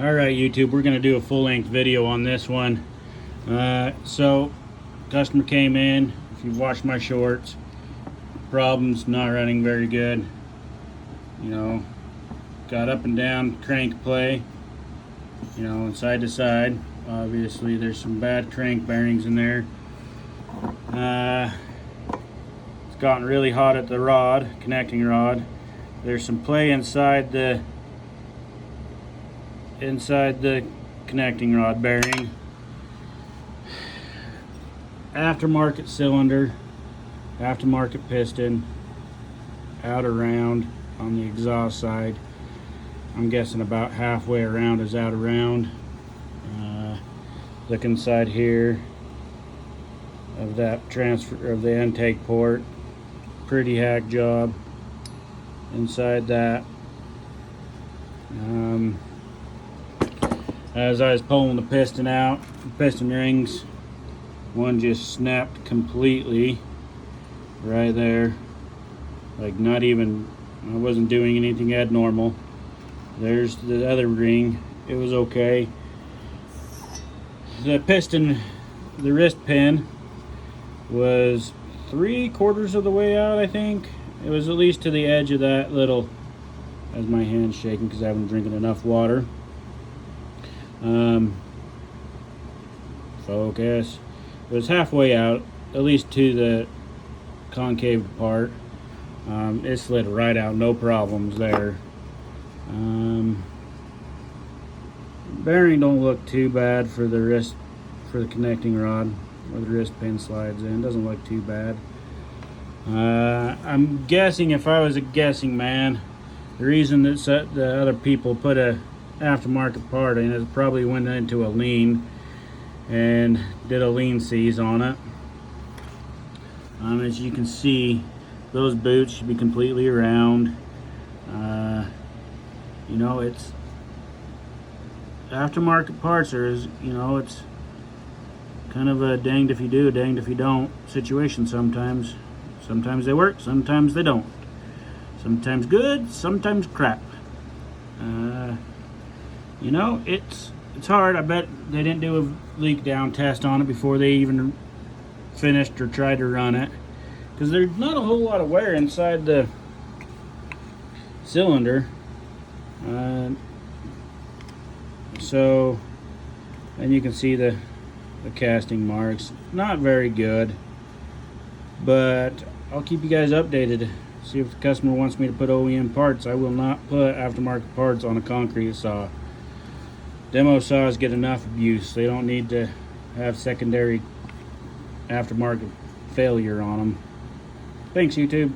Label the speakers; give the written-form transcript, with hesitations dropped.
Speaker 1: Alright YouTube, we're going to do a full-length video on this one. So, customer came in, if you've watched my shorts, problems, not running very good. You know, got up and down crank play, you know, and side to side. Obviously there's some bad crank bearings in there. It's gotten really hot at the rod, connecting rod. There's some play inside the connecting rod bearing. Aftermarket cylinder, aftermarket piston, out around on the exhaust side. I'm guessing about halfway around is out around. Look inside here of that transfer of the intake port. Pretty hack job inside that. As I was pulling the piston out, the piston rings, one just snapped completely right there. Like not even, I wasn't doing anything abnormal. There's the other ring, it was okay. The piston, the wrist pin was 3/4 of the way out, I think. It was at least to the edge of that little, as my hand's shaking because I haven't drinking enough water. Focus. It was halfway out, at least to the concave part. It slid right out, no problems there. Bearing don't look too bad for the wrist, for the connecting rod where the wrist pin slides in. Doesn't look too bad. I'm guessing, if I was a guessing man, the reason that the other people put a aftermarket part in is probably went into a lean and did a lean seize on it. As you can see, those boots should be completely around. You know, it's aftermarket parts are, you know, it's kind of a danged if you do, danged if you don't situation sometimes. Sometimes they work, sometimes they don't. Sometimes good, sometimes crap. You know, it's hard. I bet they didn't do a leak down test on it before they even finished or tried to run it, because there's not a whole lot of wear inside the cylinder. So, and you can see the casting marks. Not very good, but I'll keep you guys updated. See if the customer wants me to put OEM parts. I will not put aftermarket parts on a concrete saw. Demo saws get enough abuse. They don't need to have secondary aftermarket failure on them. Thanks, YouTube.